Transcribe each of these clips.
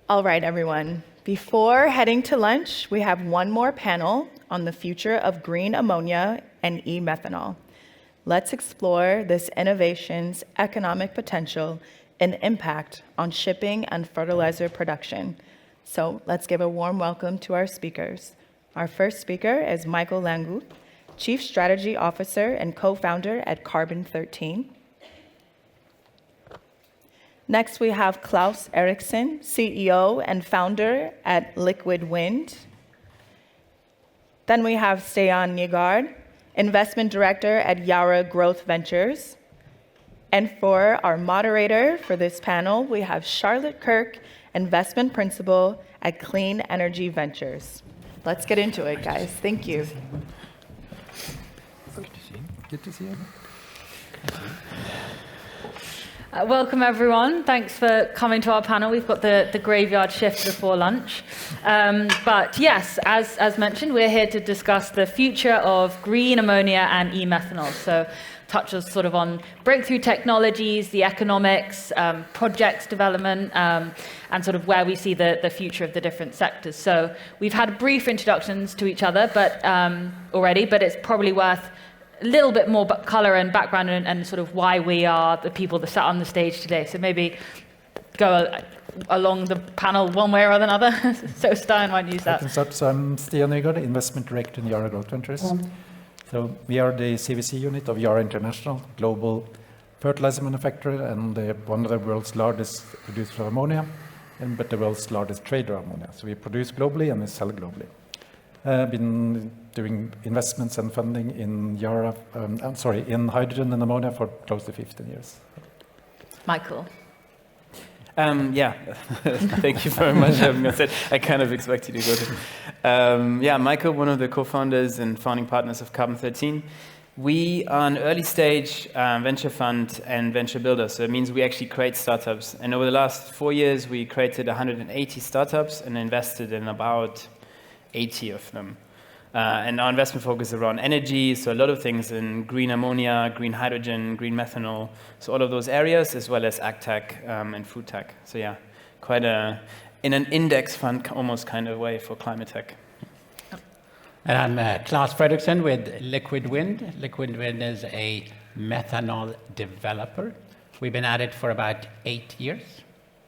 All right, everyone. Before heading to lunch, we have one more panel on the future of green ammonia and eMethanol. Let's explore this innovation's economic potential and impact on shipping and fertilizer production. So let's give a warm welcome to our speakers. Our first speaker is Michael Langguth, Chief Strategy Officer and co-founder at Carbon 13. Next, we have Claes Fredriksson, CEO and founder at Liquid Wind. Then we have Stian Nygaard, Investment Director at Yara Growth Ventures. And for our moderator for this panel, we have Charlotte Kirk, Investment Principal at Clean Energy Ventures. Let's get into it, guys. Thank you. Good to see you. Welcome, everyone. Thanks for coming to our panel. We've got the graveyard shift before lunch. But yes, as mentioned, we're here to discuss the future of green ammonia and eMethanol. So touch us sort of on breakthrough technologies, the economics, projects development, and sort of where we see the future of the different sectors. So we've had brief introductions to each other already, but it's probably worth a little bit more color and background and sort of why we are the people that sat on the stage today. So maybe go along the panel one way or another. So Stian might use that. I can start. So I'm Stian Nygaard, Investment Director in Yara Growth Ventures. So we are the CVC unit of Yara International, global fertilizer manufacturer and one of the world's largest producer of ammonia, but the world's largest trader of ammonia. So we produce globally and we sell globally. Been doing investments and funding in in hydrogen and ammonia for close to 15 years. Michael. Thank you very much. I kind of expected you to go to. Michael, one of the co-founders and founding partners of Carbon 13. We are an early stage venture fund and venture builder, so it means we actually create startups. And over the last 4 years, we created 180 startups and invested in about 80 of them. And our investment focus is around energy, so a lot of things in green ammonia, green hydrogen, green methanol, so all of those areas, as well as ag tech and food tech. So yeah, quite in an index fund almost kind of way for climate tech. And I'm Claes Fredriksson with Liquid Wind. Liquid Wind is a methanol developer. We've been at it for about 8 years.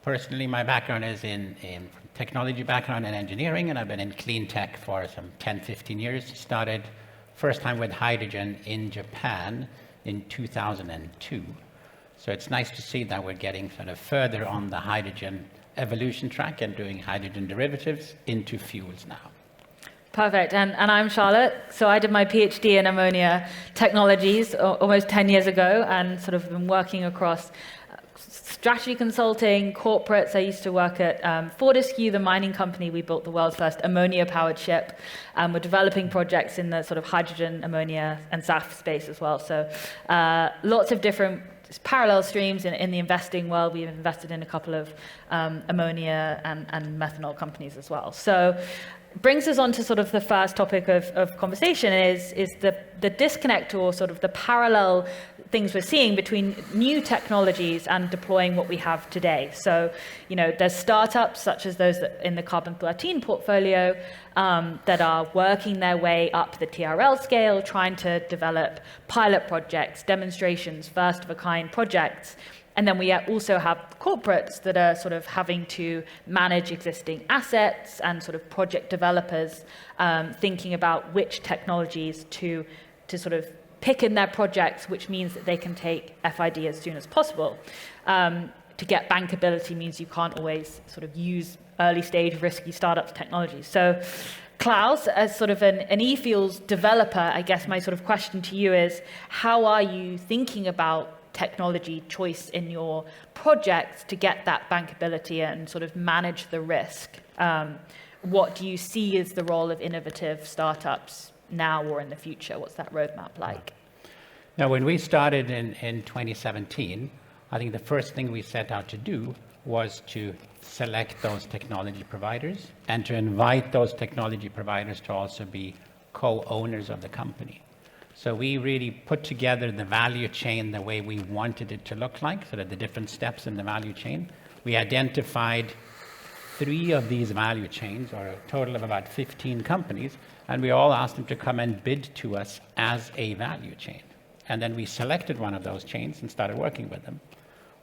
Personally, my background is in technology background and engineering, and I've been in clean tech for some 10, 15 years. Started first time with hydrogen in Japan in 2002. So it's nice to see that we're getting sort of further on the hydrogen evolution track and doing hydrogen derivatives into fuels now. Perfect. And I'm Charlotte. So I did my PhD in ammonia technologies almost 10 years ago and sort of been working across strategy consulting, corporates. I used to work at Fortescue, the mining company. We built the world's first ammonia-powered ship. We're developing projects in the sort of hydrogen, ammonia, and SAF space as well. So lots of different parallel streams in the investing world. We've invested in a couple of ammonia and methanol companies as well. So brings us on to sort of the first topic of conversation is the disconnect or sort of the parallel things we're seeing between new technologies and deploying what we have today. So, there's startups such as those in the Carbon 13 portfolio that are working their way up the TRL scale, trying to develop pilot projects, demonstrations, first-of-a-kind projects. And then we also have corporates that are sort of having to manage existing assets and sort of project developers thinking about which technologies to sort of pick in their projects, which means that they can take FID as soon as possible. To get bankability means you can't always sort of use early stage risky startups technologies. So Claes, as sort of an e-fuels developer, I guess my sort of question to you is, how are you thinking about technology choice in your projects to get that bankability and sort of manage the risk? What do you see as the role of innovative startups now or in the future? What's that roadmap like? Now, when we started in 2017, I think the first thing we set out to do was to select those technology providers and to invite those technology providers to also be co-owners of the company. So we really put together the value chain the way we wanted it to look like, so that the different steps in the value chain. We identified 3 of these value chains, or a total of about 15 companies, and we all asked them to come and bid to us as a value chain. And then we selected one of those chains and started working with them.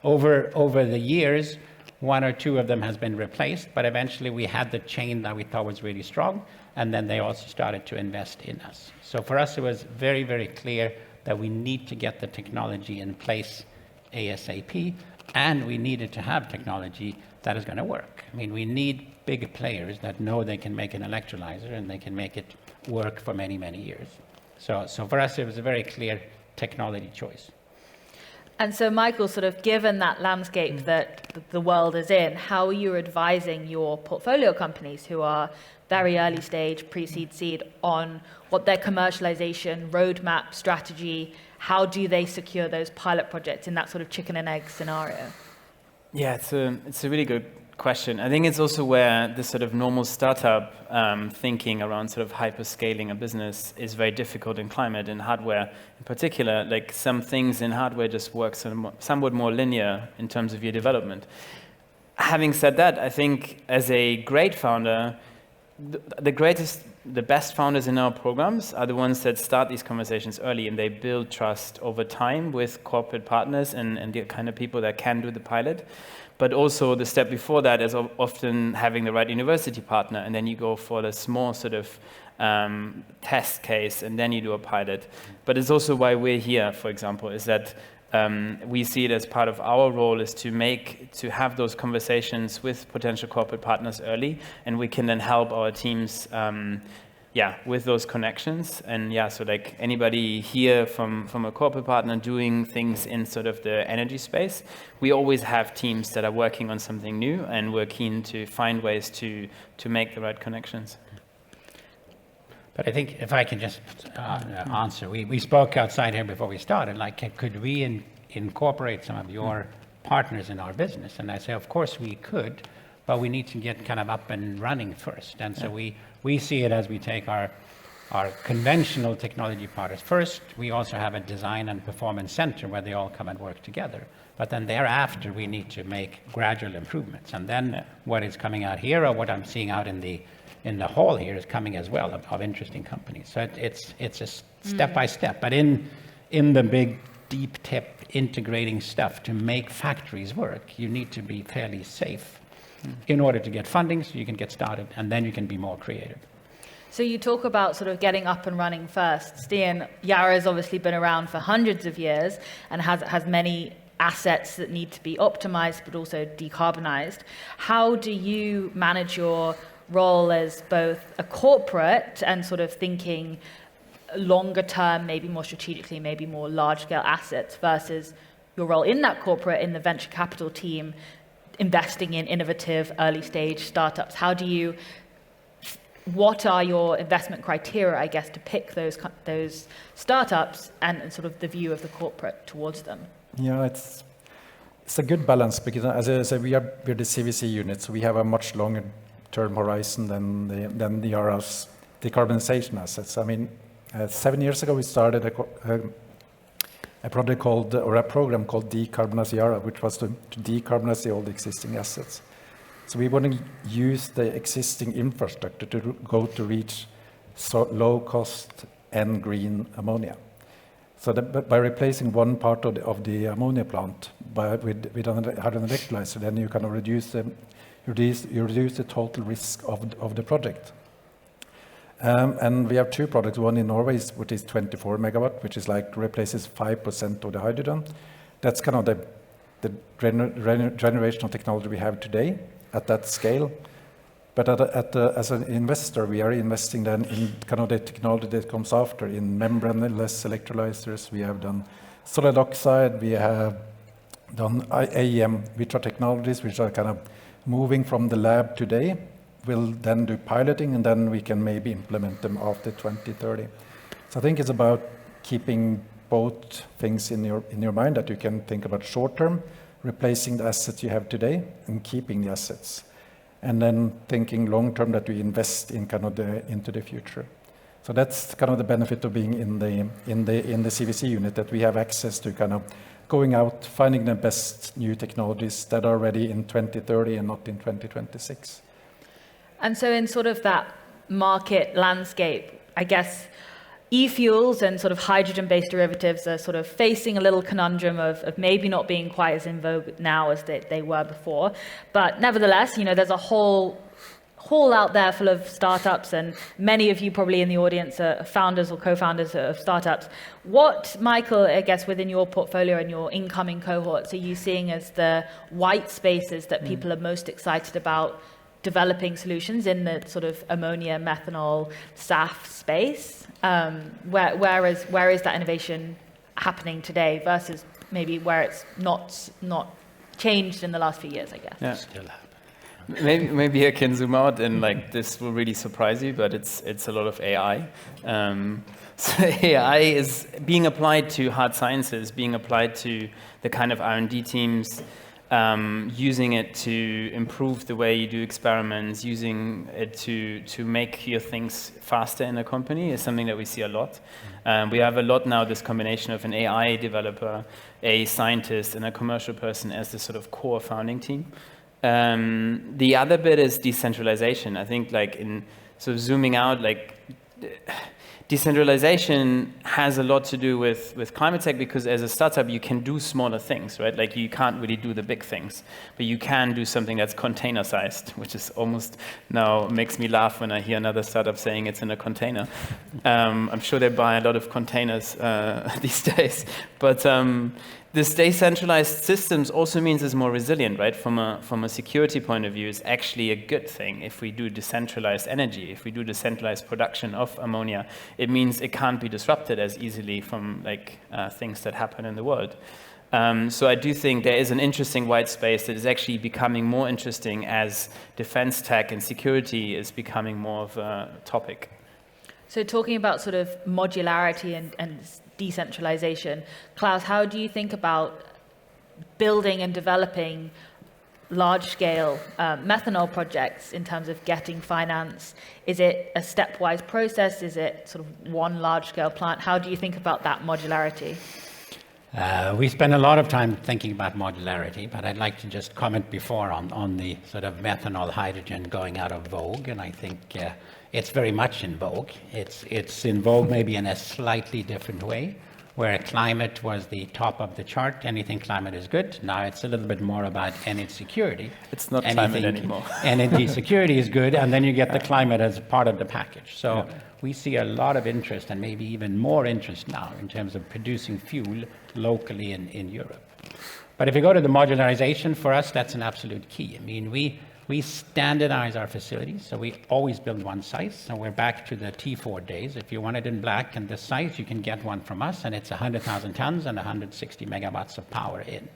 Over the years, 1 or 2 of them has been replaced, but eventually we had the chain that we thought was really strong, and then they also started to invest in us. So for us, it was very, very clear that we need to get the technology in place ASAP, and we needed to have technology that is going to work. I mean, we need big players that know they can make an electrolyzer and they can make it work for many, many years. So for us, it was a very clear technology choice. And so, Michael, sort of given that landscape that the world is in, how are you advising your portfolio companies who are very early stage, pre-seed, seed, on what their commercialization roadmap strategy, how do they secure those pilot projects in that sort of chicken and egg scenario? Yeah, it's a really good question. I think it's also where the sort of normal startup thinking around sort of hyperscaling a business is very difficult in climate and hardware in particular. Like some things in hardware just work somewhat more linear in terms of your development. Having said that, I think as a great founder, the best founders in our programs are the ones that start these conversations early, and they build trust over time with corporate partners and the kind of people that can do the pilot. But also the step before that is often having the right university partner, and then you go for the small sort of test case, and then you do a pilot. But it's also why we're here, for example, is that we see it as part of our role is to have those conversations with potential corporate partners early, and we can then help our teams with those connections. And so like anybody here from a corporate partner doing things in sort of the energy space, we always have teams that are working on something new, and we're keen to find ways to make the right connections. But I think if I can just answer, we spoke outside here before we started, like could we incorporate some of your partners in our business? And I say, of course we could, but we need to get kind of up and running first. And so we see it as we take our conventional technology partners first. We also have a design and performance center where they all come and work together. But then thereafter, we need to make gradual improvements. And then what is coming out here, or what I'm seeing out in the hall here, is coming as well of interesting companies. So it's a step by step. But in the big deep tech integrating stuff to make factories work, you need to be fairly safe in order to get funding so you can get started, and then you can be more creative. So you talk about sort of getting up and running first. Stian, Yara has obviously been around for hundreds of years and has many assets that need to be optimized but also decarbonized. How do you manage your role as both a corporate and sort of thinking longer term, maybe more strategically, maybe more large scale assets, versus your role in that corporate, in the venture capital team, investing in innovative early stage startups? What are your investment criteria, I guess, to pick those startups and sort of the view of the corporate towards them? Yeah, it's a good balance, because as I said, we're the CVC unit, so we have a much longer term horizon than the Yara's decarbonization assets. I mean, 7 years ago we started a project called, or a program called Decarbonize Yara, which was to decarbonize all the existing assets. So we want to use the existing infrastructure to reach low cost and green ammonia. So by replacing one part of the ammonia plant with an electrolyzer, then you kind of reduce the total risk of the project. And we have 2 projects, one in Norway, which is 24 megawatt, which is like replaces 5% of the hydrogen. That's kind of the generational technology we have today at that scale. But as an investor, we are investing then in kind of the technology that comes after, in membraneless electrolyzers. We have done solid oxide, we have done AEM, which are technologies which are kind of moving from the lab today. We'll then do piloting, and then we can maybe implement them after 2030. So I think it's about keeping both things in your mind, that you can think about short term, replacing the assets you have today, and keeping the assets, and then thinking long term, that we invest in kind of into the future. So that's kind of the benefit of being in the CVC unit, that we have access to kind of going out, finding the best new technologies that are ready in 2030 and not in 2026. And so in sort of that market landscape, I guess e-fuels and sort of hydrogen-based derivatives are sort of facing a little conundrum of maybe not being quite as in vogue now as they were before. But nevertheless, there's a whole out there full of startups, and many of you probably in the audience are founders or co-founders of startups. What, Michael, I guess within your portfolio and your incoming cohorts, are you seeing as the white spaces that people are most excited about developing solutions in the sort of ammonia, methanol, SAF space? Where is that innovation happening today versus maybe where it's not changed in the last few years, I guess? Yeah. Still happening. Maybe I can zoom out, and this will really surprise you, but it's a lot of AI. So AI is being applied to hard sciences, being applied to the kind of R&D teams, using it to improve the way you do experiments, using it to make your things faster in a company is something that we see a lot. We have a lot now, this combination of an AI developer, a scientist, and a commercial person as the sort of core founding team. The other bit is decentralization. I think in sort of zooming out, decentralization has a lot to do with climate tech, because as a startup you can do smaller things, right? You can't really do the big things, but you can do something that's container sized, which is almost now makes me laugh when I hear another startup saying it's in a container. I'm sure they buy a lot of containers these days, but this decentralized systems also means it's more resilient, right? From a security point of view, it's actually a good thing if we do decentralized energy, if we do decentralized production of ammonia. It means it can't be disrupted as easily from things that happen in the world. So I do think there is an interesting white space that is actually becoming more interesting as defense tech and security is becoming more of a topic. So talking about sort of modularity and decentralization, Claes, how do you think about building and developing large-scale methanol projects in terms of getting finance? Is it a stepwise process? Is it sort of one large-scale plant? How do you think about that modularity? We spend a lot of time thinking about modularity, but I'd like to just comment before on the sort of methanol hydrogen going out of vogue, and I think it's very much in vogue. It's in vogue maybe in a slightly different way, where climate was the top of the chart. Anything climate is good. Now it's a little bit more about energy security. It's not climate anymore. Energy security is good, and then you get the climate as part of the package. So we see a lot of interest, and maybe even more interest now in terms of producing fuel locally in Europe. But if you go to the modularization, for us, that's an absolute key. I mean, we standardize our facilities, so we always build one size. So we're back to the T4 days. If you want it in black and this size, you can get one from us, and it's 100,000 tons and 160 megawatts of power in.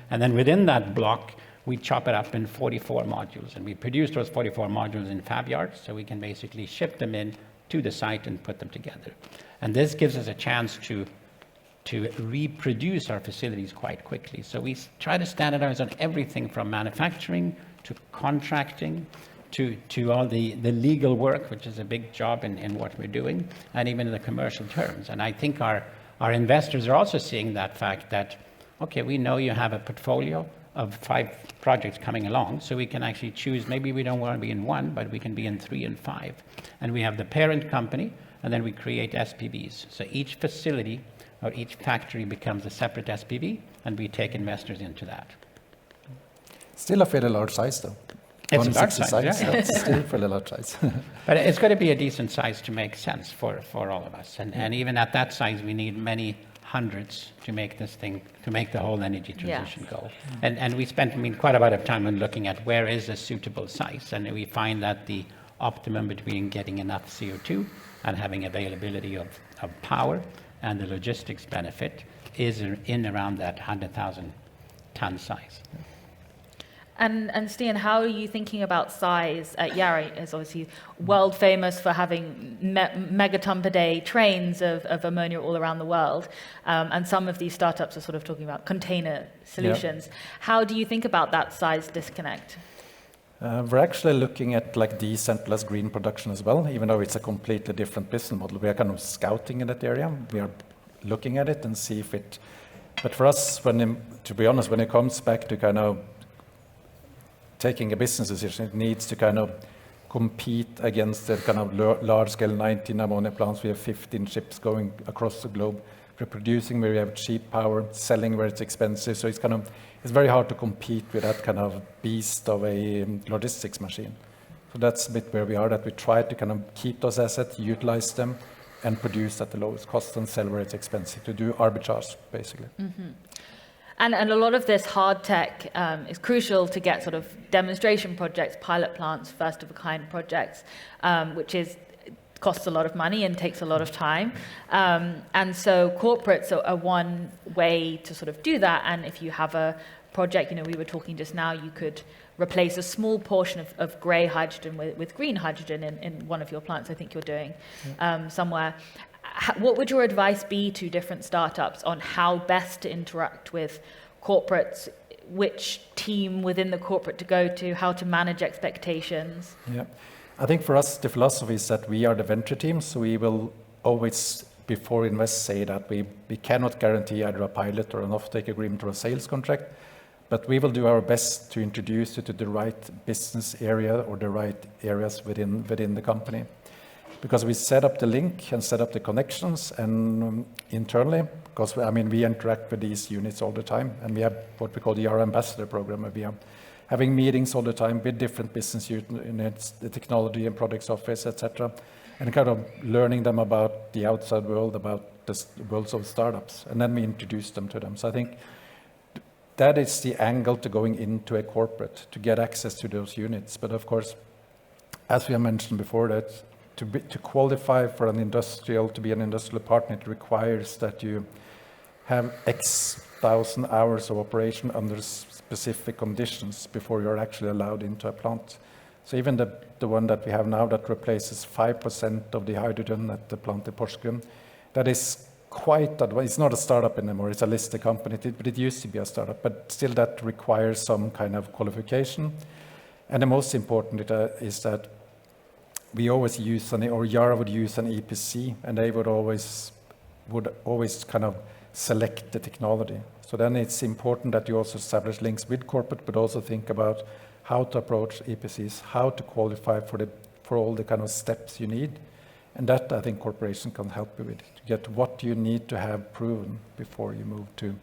And then within that block, we chop it up in 44 modules, and we produce those 44 modules in fab yards, so we can basically ship them in to the site and put them together. And this gives us a chance to reproduce our facilities quite quickly. So we try to standardize on everything from manufacturing to contracting to all the legal work, which is a big job in what we're doing, and even in the commercial terms. And I think our investors are also seeing that fact that, okay, we know you have a portfolio of 5 projects coming along, so we can actually choose, maybe we don't want to be in 1, but we can be in 3 and 5. And we have the parent company, and then we create SPVs. So each facility or each factory becomes a separate SPV, and we take investors into that. Still a fairly large size, though. It's a large size, yeah. It's still a fairly large size. But it's got to be a decent size to make sense for all of us. And even at that size, we need many hundreds to make this thing, to make the whole energy transition go. And we spent, quite a bit of time on looking at where is a suitable size. And we find that the optimum between getting enough CO2 and having availability of power and the logistics benefit is in around that 100,000 ton size. And Stian, how are you thinking about size? Yara is obviously world famous for having megaton per day trains of ammonia all around the world. And some of these startups are sort of talking about container solutions. Yeah. How do you think about that size disconnect? We're actually looking at decentralized green production as well, even though it's a completely different business model. We are kind of scouting in that area. We are looking at it and see if it But for us, to be honest, when it comes back to kind of taking a business decision, it needs to kind of compete against the kind of large-scale 19 ammonia plants. We have 15 ships going across the globe. We're producing where we have cheap power, selling where it's expensive. So it's very hard to compete with that kind of beast of a logistics machine. So that's a bit where we are, that we try to kind of keep those assets, utilize them, and produce at the lowest cost and sell where it's expensive, to do arbitrage, basically. Mm-hmm. And a lot of this hard tech is crucial to get sort of demonstration projects, pilot plants, first-of-a-kind projects, which costs a lot of money and takes a lot of time. And so corporates are one way to sort of do that. And if you have a project, we were talking just now, you could replace a small portion of grey hydrogen with green hydrogen in one of your plants, I think you're doing somewhere. What would your advice be to different startups on how best to interact with corporates, which team within the corporate to go to, how to manage expectations? Yeah, I think for us, the philosophy is that we are the venture team, so we will always, before invest, say that we cannot guarantee either a pilot or an offtake agreement or a sales contract, but we will do our best to introduce you to the right business area or the right areas within the company. Because we set up the link and set up the connections and internally, because we interact with these units all the time, and we have what we call the Yara ambassador program, where we are having meetings all the time with different business units, the technology and products office, etc., and kind of learning them about the outside world, about the worlds of startups, and then we introduce them to them. So I think that is the angle to going into a corporate, to get access to those units. But of course, as we have mentioned before, that to qualify for to be an industrial partner, it requires that you have X thousand hours of operation under specific conditions before you're actually allowed into a plant. So even the one that we have now that replaces 5% of the hydrogen at the plant in Porsgrunn, that is quite advanced. It's not a startup anymore, it's a listed company, but it used to be a startup, but still that requires some kind of qualification. And the most important is that we always use Yara would use an EPC, and they would always kind of select the technology. So then it's important that you also establish links with corporate, but also think about how to approach EPCs, how to qualify for all the kind of steps you need. And that, I think, corporation can help you with, to get what you need to have proven before you move to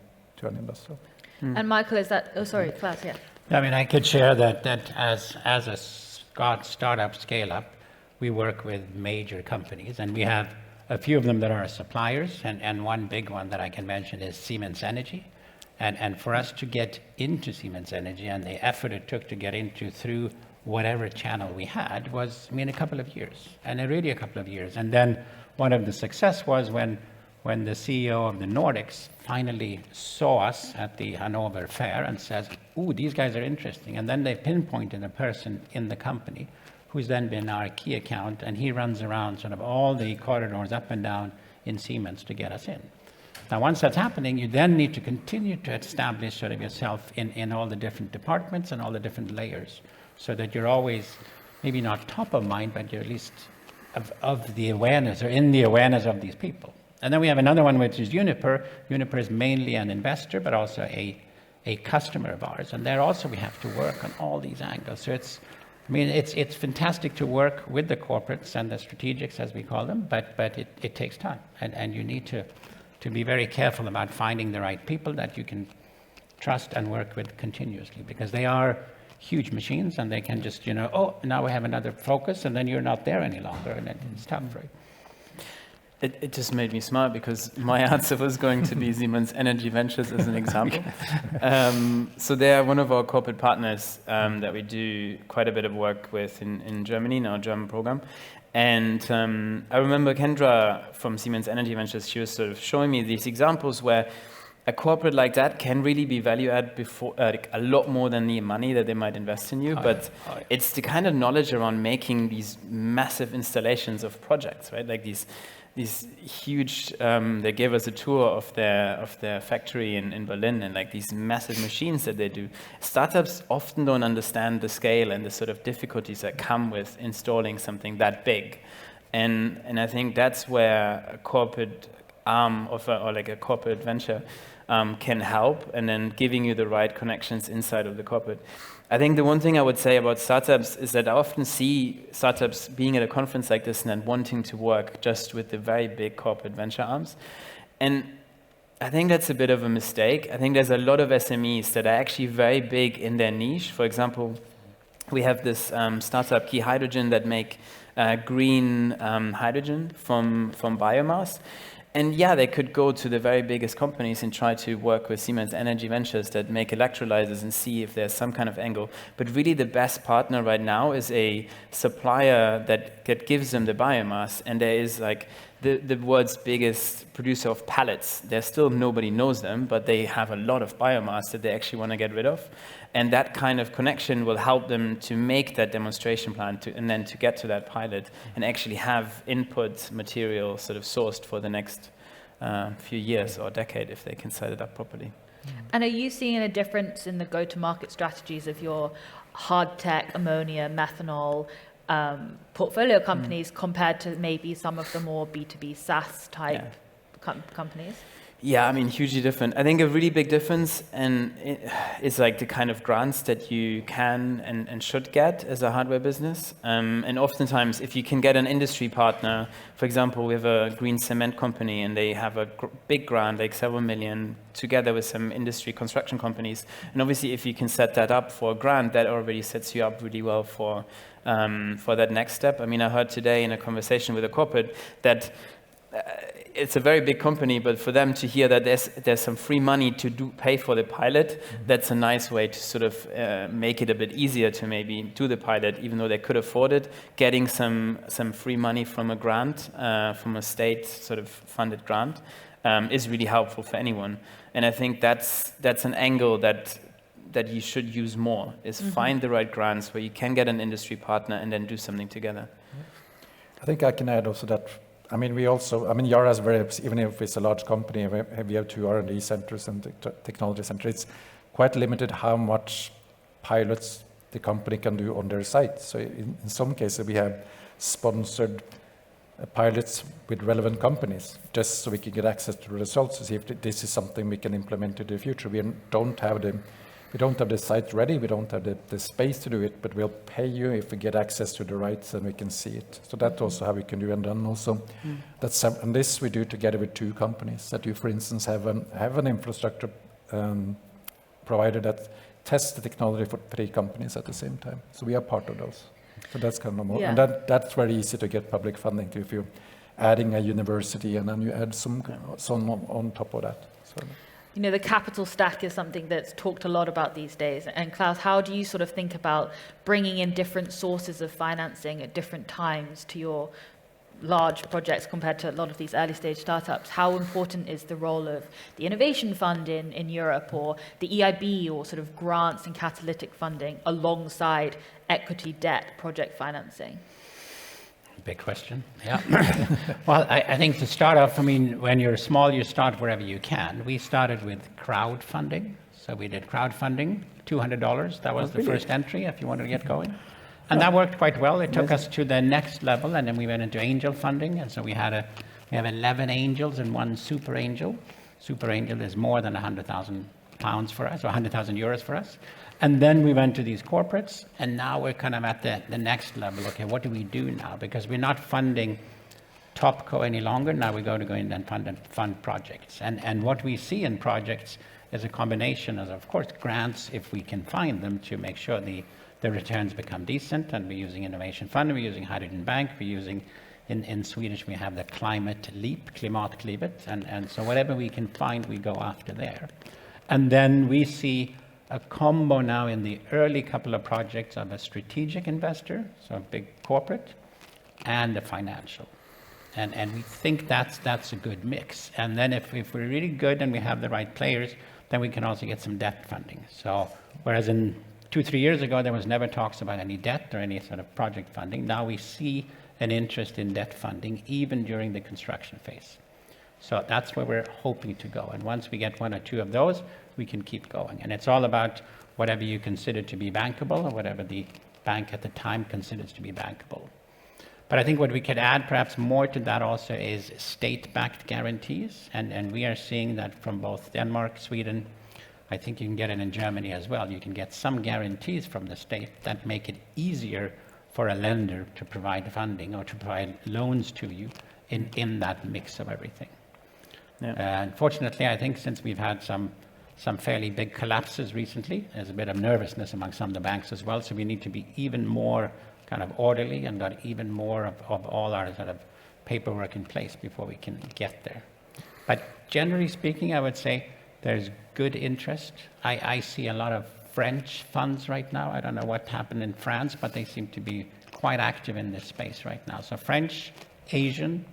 an industrial. And Michael, is that, Claes, yeah. I could share that as a startup scale-up, we work with major companies, and we have a few of them that are suppliers, and one big one that I can mention is Siemens Energy. And for us to get into Siemens Energy, and the effort it took to get into through whatever channel we had was, a couple of years, and really a couple of years. And then one of the success was when the CEO of the Nordics finally saw us at the Hanover Fair and says, "Ooh, these guys are interesting." And then they pinpointed a person in the company who's then been our key account, and he runs around sort of all the corridors up and down in Siemens to get us in. Now, once that's happening, you then need to continue to establish sort of yourself in all the different departments and all the different layers, so that you're always, maybe not top of mind, but you're at least of the awareness, or in the awareness of these people. And then we have another one, which is Uniper. Uniper is mainly an investor, but also a customer of ours. And there also we have to work on all these angles. So it's fantastic to work with the corporates and the strategics, as we call them, but it takes time. And you need to be very careful about finding the right people that you can trust and work with continuously, because they are huge machines, and they can just, now we have another focus, and then you're not there any longer, and it's tough, right? It just made me smile, because my answer was going to be Siemens Energy Ventures as an example. So they are one of our corporate partners that we do quite a bit of work with in Germany, in our German program. And I remember Kendra from Siemens Energy Ventures, she was sort of showing me these examples where a corporate like that can really be value add before a lot more than the money that they might invest in you. But it's the kind of knowledge around making these massive installations of projects, right? Like these huge. They gave us a tour of their factory in Berlin, and like these massive machines that they do. Startups often don't understand the scale and the sort of difficulties that come with installing something that big, and I think that's where a corporate arm of or like a corporate venture can help, and then giving you the right connections inside of the corporate. I think the one thing I would say about startups is that I often see startups being at a conference like this and then wanting to work just with the very big corporate venture arms. And I think that's a bit of a mistake. I think there's a lot of SMEs that are actually very big in their niche. For example, we have this startup, Key Hydrogen, that make green hydrogen from biomass. And yeah, they could go to the very biggest companies and try to work with Siemens Energy Ventures that make electrolyzers and see if there's some kind of angle. But really the best partner right now is a supplier that gives them the biomass. And there is like the world's biggest producer of pallets. There's still nobody knows them, but they have a lot of biomass that they actually want to get rid of. And that kind of connection will help them to make that demonstration plan and then to get to that pilot and actually have input material sort of sourced for the next few years or decade if they can set it up properly. And are you seeing a difference in the go-to-market strategies of your hard tech, ammonia, methanol portfolio companies compared to maybe some of the more B2B SaaS type companies? Yeah, I mean, hugely different. I think a really big difference is like the kind of grants that you can and should get as a hardware business. And oftentimes, if you can get an industry partner, for example, we have a green cement company and they have a big grant, like several million, together with some industry construction companies. And obviously, if you can set that up for a grant, that already sets you up really well for that next step. I mean, I heard today in a conversation with a corporate that it's a very big company, but for them to hear that there's some free money to pay for the pilot, that's a nice way to sort of make it a bit easier to maybe do the pilot, even though they could afford it. Getting some free money from a grant, from a state sort of funded grant, is really helpful for anyone. And I think that's an angle that you should use more, is find the right grants where you can get an industry partner and then do something together. I think I can add also that, I mean, Yara is very, even if it's a large company, we have 2 R&D centers and technology centers, it's quite limited how much pilots the company can do on their site. So in some cases, we have sponsored pilots with relevant companies, just so we can get access to the results to see if this is something we can implement in the future. We don't have the site ready, we don't have the space to do it, but we'll pay you if we get access to the rights and we can see it. So that's also how we can do, and then also and this we do together with 2 companies that you, for instance, have an infrastructure provider that tests the technology for 3 companies at the same time. So we are part of those. So that's kind of more, and that's very easy to get public funding to if you're adding a university and then you add some on top of that. So. You know, the capital stack is something that's talked a lot about these days. And Claes, how do you sort of think about bringing in different sources of financing at different times to your large projects compared to a lot of these early stage startups? How important is the role of the Innovation Fund in Europe, or the EIB, or sort of grants and catalytic funding alongside equity, debt, project financing? Big question. Yeah. Well, I think to start off, I mean, when you're small, you start wherever you can. We started with crowdfunding. So we did crowdfunding, $200. That was the first entry if you wanted to get going. And that worked quite well. It took us to the next level, and then we went into angel funding. And so we have 11 angels and 1 super angel. Super angel is more than £100,000 for us, or €100,000 for us. And then we went to these corporates, and now we're kind of at the next level. Okay, what do we do now? Because we're not funding Topco any longer. Now we're going to go in and fund projects. And what we see in projects is a combination of course, grants, if we can find them, to make sure the returns become decent. And we're using Innovation Fund, we're using Hydrogen Bank, we're using, in Swedish, we have the Climate Leap, Klimatklivet. And so whatever we can find, we go after there. And then we see a combo now in the early couple of projects of a strategic investor, so a big corporate, and a financial. And we think that's a good mix. And then if we're really good and we have the right players, then we can also get some debt funding. So whereas in 2-3 years ago, there was never talks about any debt or any sort of project funding, now we see an interest in debt funding even during the construction phase. So that's where we're hoping to go. And once we get 1 or 2 of those, we can keep going. And it's all about whatever you consider to be bankable or whatever the bank at the time considers to be bankable. But I think what we could add perhaps more to that also is state-backed guarantees. And we are seeing that from both Denmark, Sweden. I think you can get it in Germany as well. You can get some guarantees from the state that make it easier for a lender to provide funding or to provide loans to you in that mix of everything. Yeah. Unfortunately, I think since we've had some fairly big collapses recently, there's a bit of nervousness among some of the banks as well. So we need to be even more kind of orderly and got even more of all our sort of paperwork in place before we can get there. But generally speaking, I would say there's good interest. I see a lot of French funds right now. I don't know what happened in France, but they seem to be quite active in this space right now. So French, Asian,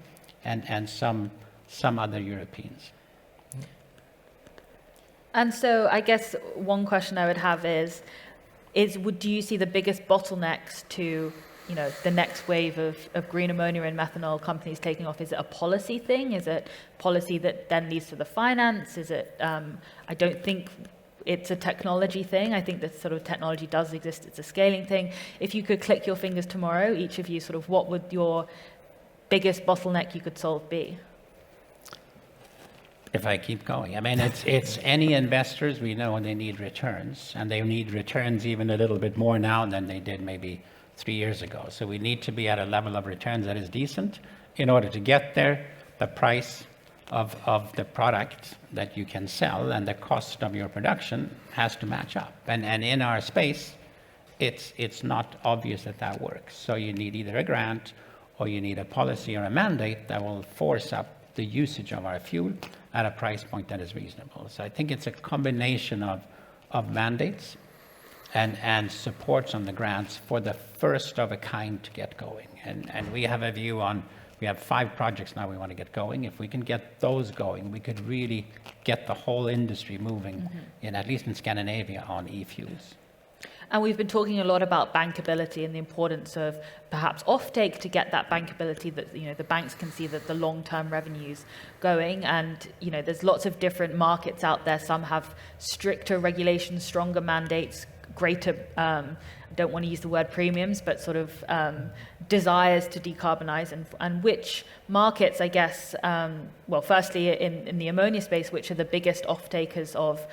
and some other Europeans. And so I guess one question I would have is do you see the biggest bottlenecks to, the next wave of green ammonia and methanol companies taking off? Is it a policy thing? Is it policy that then leads to the finance? Is it, I don't think it's a technology thing. I think that sort of technology does exist. It's a scaling thing. If you could click your fingers tomorrow, each of you, sort of what would your biggest bottleneck you could solve be? If I keep going, I mean, it's any investors, we know they need returns, and they need returns even a little bit more now than they did maybe 3 years ago. So we need to be at a level of returns that is decent. In order to get there, the price of the product that you can sell and the cost of your production has to match up. And in our space, it's not obvious that works. So you need either a grant or you need a policy or a mandate that will force up the usage of our fuel at a price point that is reasonable. So I think it's a combination of mandates and supports on the grants for the first of a kind to get going. And we have a view on, we have 5 projects now we want to get going. If we can get those going, we could really get the whole industry moving, at least in Scandinavia, on e-fuels. And we've been talking a lot about bankability and the importance of perhaps offtake to get that bankability that, the banks can see that the long-term revenues going. And, there's lots of different markets out there. Some have stricter regulations, stronger mandates, greater, I don't want to use the word premiums, but sort of desires to decarbonize, and which markets, I guess, firstly in the ammonia space, which are the biggest off-takers of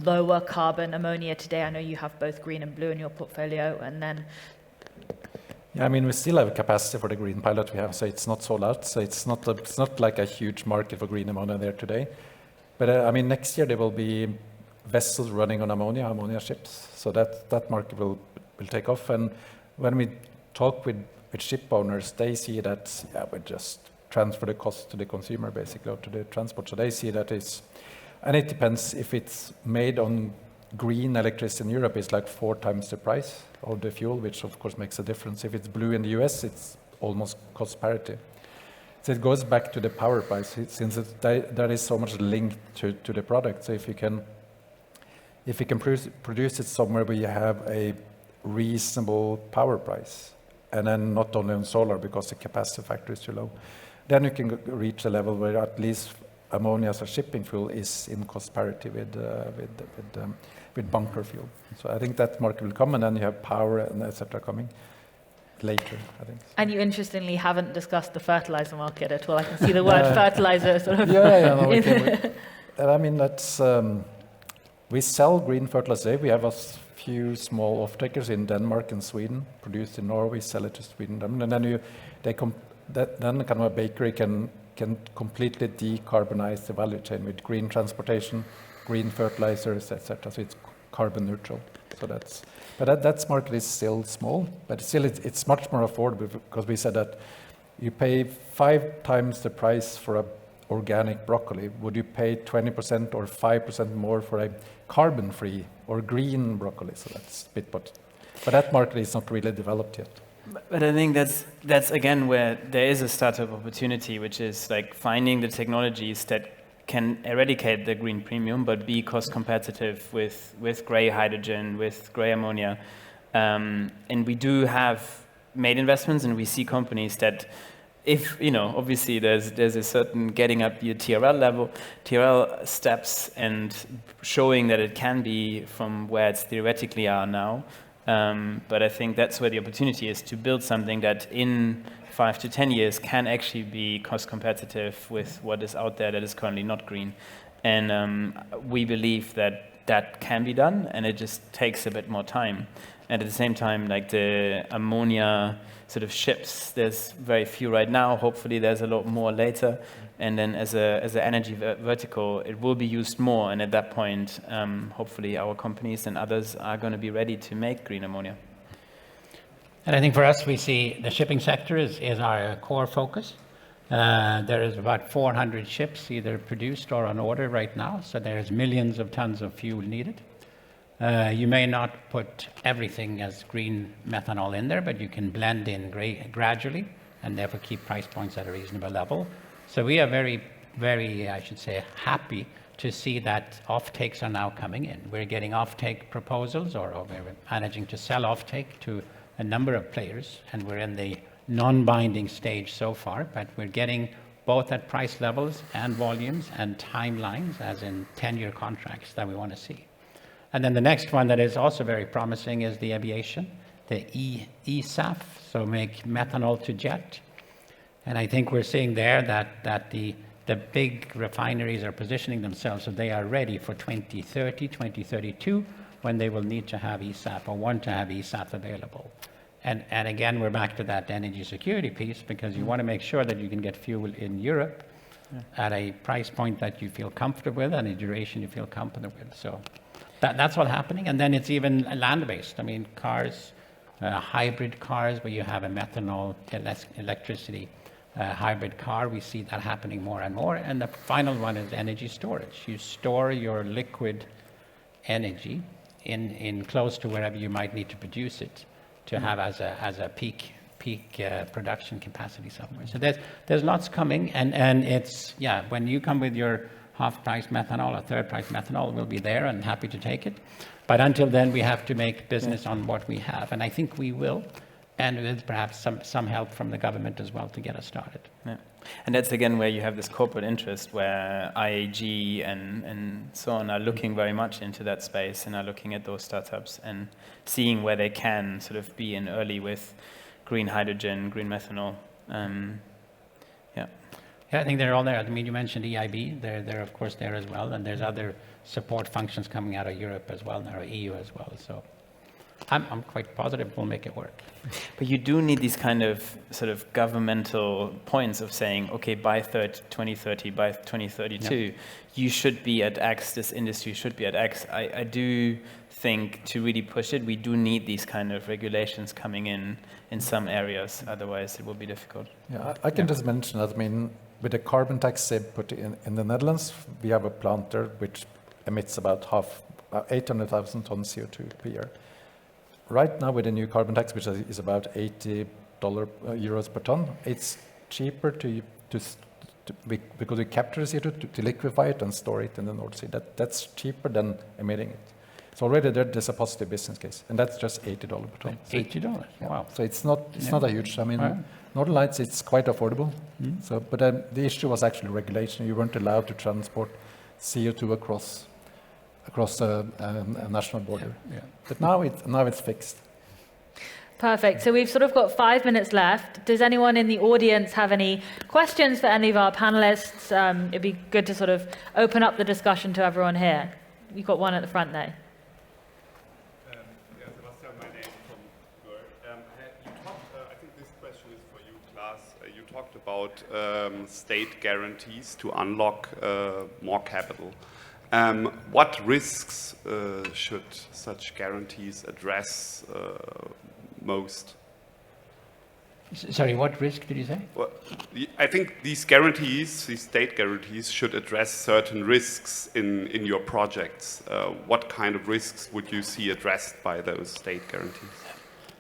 lower carbon ammonia today? I know you have both green and blue in your portfolio, and then... Yeah, I mean, we still have capacity for the green pilot we have, so it's not sold out. So it's not like a huge market for green ammonia there today. But I mean, next year there will be vessels running on ammonia ships. So that market will take off. And when we talk with ship owners, they see that we just transfer the cost to the consumer, basically, or to the transport. So they see that it's, and it depends if it's made on green electricity in Europe, it's like 4 times the price of the fuel, which of course makes a difference. If it's blue in the US, it's almost cost parity. So it goes back to the power price, since there is so much linked to the product. So if you can produce it somewhere where you have a reasonable power price, and then not only on solar because the capacity factor is too low, then you can reach a level where at least ammonia as a shipping fuel is in cost parity with bunker fuel. So I think that market will come, and then you have power and etc. coming later, I think. And you interestingly haven't discussed the fertilizer market at all. I can see the word fertilizer sort of. I mean, that's we sell green fertilizer. We have a few small off-takers in Denmark and Sweden, produced in Norway, sell it to Sweden, and then then kind of a bakery can completely decarbonize the value chain with green transportation, green fertilizers, etc. So it's carbon neutral. So that market is still small, but still it's much more affordable, because we said that you pay 5 times the price for a organic broccoli. Would you pay 20% or 5% more for a carbon-free or green broccoli? So that's a bit, but that market is not really developed yet. But I think that's again where there is a startup opportunity, which is like finding the technologies that can eradicate the green premium, but be cost competitive with gray hydrogen, with gray ammonia. And we do have made investments, and we see companies that, if, obviously there's a certain getting up your TRL steps and showing that it can be from where it's theoretically are now, But I think that's where the opportunity is to build something that in 5 to 10 years can actually be cost competitive with what is out there that is currently not green. And we believe that that can be done, and it just takes a bit more time. And at the same time, like the ammonia sort of ships, there's very few right now. Hopefully there's a lot more later. And then as an energy vertical, it will be used more. And at that point, hopefully our companies and others are going to be ready to make green ammonia. And I think for us, we see the shipping sector is our core focus. There is about 400 ships either produced or on order right now. So there's millions of tons of fuel needed. You may not put everything as green methanol in there, but you can blend in gradually and therefore keep price points at a reasonable level. So we are very, very, I should say, happy to see that offtakes are now coming in. We're getting offtake proposals, or we're managing to sell offtake to a number of players, and we're in the non-binding stage so far, but we're getting both at price levels and volumes and timelines, as in 10-year contracts that we want to see. And then the next one that is also very promising is the aviation, the eSAF, so make methanol to jet. And I think we're seeing there that the big refineries are positioning themselves so they are ready for 2030, 2032, when they will need to have eSAF or want to have eSAF available. And again, we're back to that energy security piece, because you want to make sure that you can get fuel in Europe at a price point that you feel comfortable with and a duration you feel comfortable with. So that's all happening. And then it's even land-based. I mean, cars, hybrid cars where you have a methanol electricity hybrid car. We see that happening more and more. And the final one is energy storage. You store your liquid energy in close to wherever you might need to produce it to have as a peak production capacity somewhere. So there's lots coming, and it's, when you come with your half-price methanol or third-price methanol, we'll be there and happy to take it. But until then, we have to make business on what we have, and I think we will, and with perhaps some help from the government as well to get us started. Yeah. And that's again where you have this corporate interest, where IAG and so on are looking very much into that space and are looking at those startups and seeing where they can sort of be in early with green hydrogen, green methanol. Yeah, I think they're all there. I mean, you mentioned EIB. They're of course there as well, and there's other support functions coming out of Europe as well, or EU as well. So I'm quite positive we'll make it work. But you do need these kind of sort of governmental points of saying, okay, by 2030, by 2032, you should be at X, this industry should be at X. I do think to really push it, we do need these kind of regulations coming in some areas, otherwise it will be difficult. Yeah, I can just mention that, I mean, with the carbon tax they put in the Netherlands, we have a plant there which emits about 800,000 tons CO2 per year. Right now, with the new carbon tax, which is about €80 per ton, it's cheaper because we capture the CO2 to liquefy it and store it in the North Sea. That's cheaper than emitting it. So already there's a positive business case, and that's just $80 per ton. $80, wow. So it's not a huge. I mean, Northern Lights, it's quite affordable. So, but the issue was actually regulation. You weren't allowed to transport CO2 across a national border. Yeah. But now it's fixed. Perfect. So we've sort of got 5 minutes left. Does anyone in the audience have any questions for any of our panelists? It'd be good to sort of open up the discussion to everyone here. You've got one at the front there. My name from Kirk. I think this question is for you, Claes. You talked about state guarantees to unlock more capital. What risks should such guarantees address most? Sorry, what risk did you say? Well, I think these state guarantees, should address certain risks in your projects. What kind of risks would you see addressed by those state guarantees?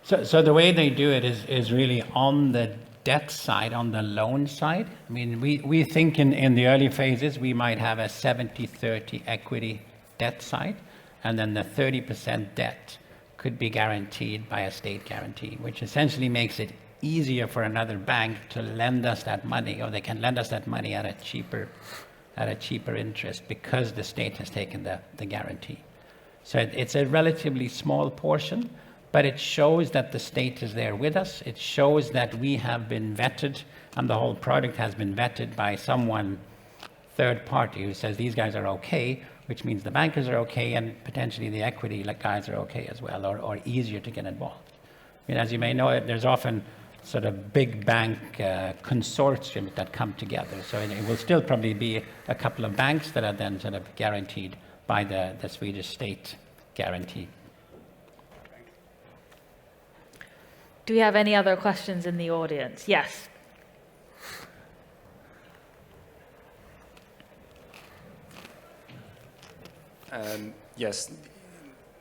So the way they do it is really on the debt side, on the loan side. I mean, we think in the early phases we might have a 70-30 equity debt side, and then the 30% debt could be guaranteed by a state guarantee, which essentially makes it easier for another bank to lend us that money, or they can lend us that money at a cheaper interest because the state has taken the guarantee. So it's a relatively small portion, but it shows that the state is there with us. It shows that we have been vetted, and the whole product has been vetted by someone, third party, who says these guys are okay, which means the bankers are okay, and potentially the equity guys are okay as well, or easier to get involved. I mean, as you may know, there's often sort of big bank consortiums that come together. So it will still probably be a couple of banks that are then sort of guaranteed by the Swedish state guarantee. Do we have any other questions in the audience? Yes. Yes,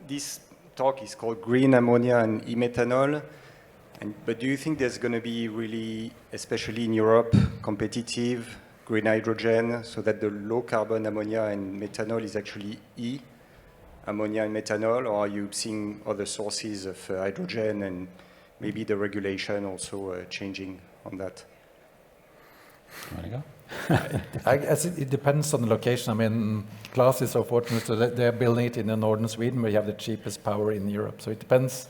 this talk is called Green Ammonia and eMethanol. But do you think there's going to be really, especially in Europe, competitive green hydrogen, so that the low carbon ammonia and methanol is actually ammonia and methanol, or are you seeing other sources of hydrogen and maybe the regulation also changing on that? You want to go? I guess it depends on the location. I mean, Claes is so fortunate that they're building it in the northern Sweden, where you have the cheapest power in Europe. So it depends.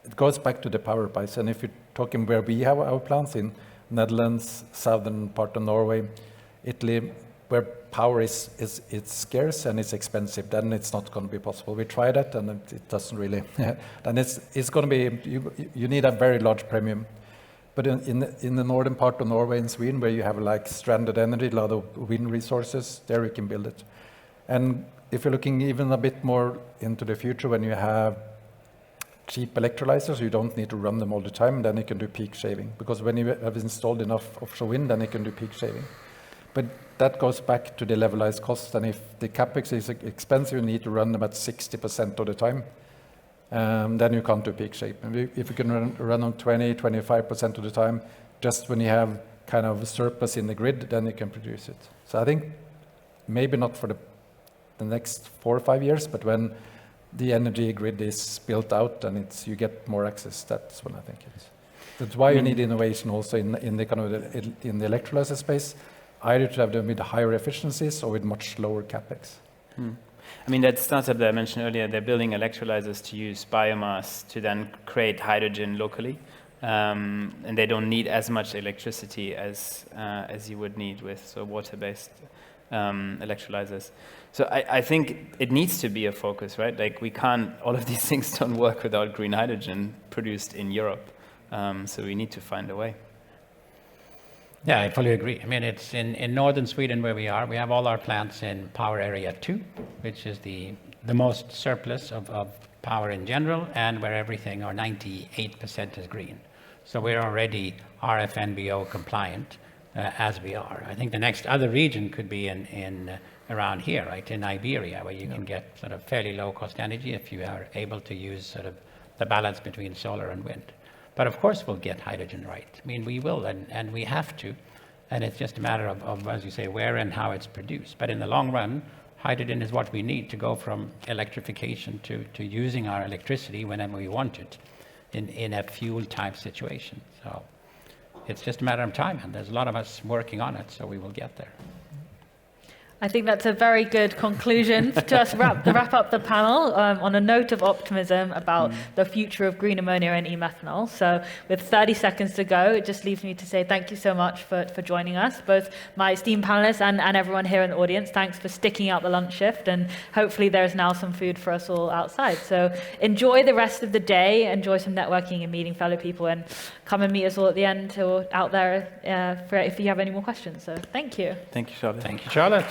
It goes back to the power price. And if you're talking where we have our plants, in Netherlands, southern part of Norway, Italy, where power is it's scarce and it's expensive, then it's not going to be possible. We tried that, and it doesn't really. And it's going to be, you need a very large premium. But in the northern part of Norway and Sweden, where you have like stranded energy, a lot of wind resources, there you can build it. And if you're looking even a bit more into the future, when you have cheap electrolyzers, you don't need to run them all the time, then you can do peak shaving. Because when you have installed enough offshore wind, then you can do peak shaving. But that goes back to the levelized cost. And if the capex is expensive, you need to run them at 60% of the time. Then you can't do peak shaving. If you can run on 20-25% of the time, just when you have kind of a surplus in the grid, then you can produce it. So I think maybe not for the next 4 or 5 years, but when the energy grid is built out and you get more access, that's when I think it's. That's why you need innovation also in the kind of in the electrolyzer space, either to have them with higher efficiencies or with much lower capex. I mean, that startup that I mentioned earlier, they're building electrolyzers to use biomass to then create hydrogen locally. And they don't need as much electricity as you would need with water-based electrolyzers. So I think it needs to be a focus, right? Like we can't, all of these things don't work without green hydrogen produced in Europe. So we need to find a way. Yeah, I fully agree. I mean, it's in northern Sweden where we are. We have all our plants in power area 2, which is the most surplus of power in general, and where everything, or 98%, is green. So we're already RFNBO compliant as we are. I think the next other region could be in around here, right, in Iberia, where you can get sort of fairly low cost energy if you are able to use sort of the balance between solar and wind. But of course we'll get hydrogen right. I mean, we will, and we have to. And it's just a matter of, as you say, where and how it's produced. But in the long run, hydrogen is what we need to go from electrification to using our electricity whenever we want it in a fuel type situation. So it's just a matter of time, and there's a lot of us working on it, so we will get there. I think that's a very good conclusion to us wrap up the panel on a note of optimism about the future of green ammonia and eMethanol. So with 30 seconds to go, it just leaves me to say thank you so much for joining us, both my esteemed panelists and everyone here in the audience. Thanks for sticking out the lunch shift, and hopefully there's now some food for us all outside. So enjoy the rest of the day, enjoy some networking and meeting fellow people, and come and meet us all at the end or out there if you have any more questions. So thank you. Thank you, Charlotte. Thank you, Charlotte.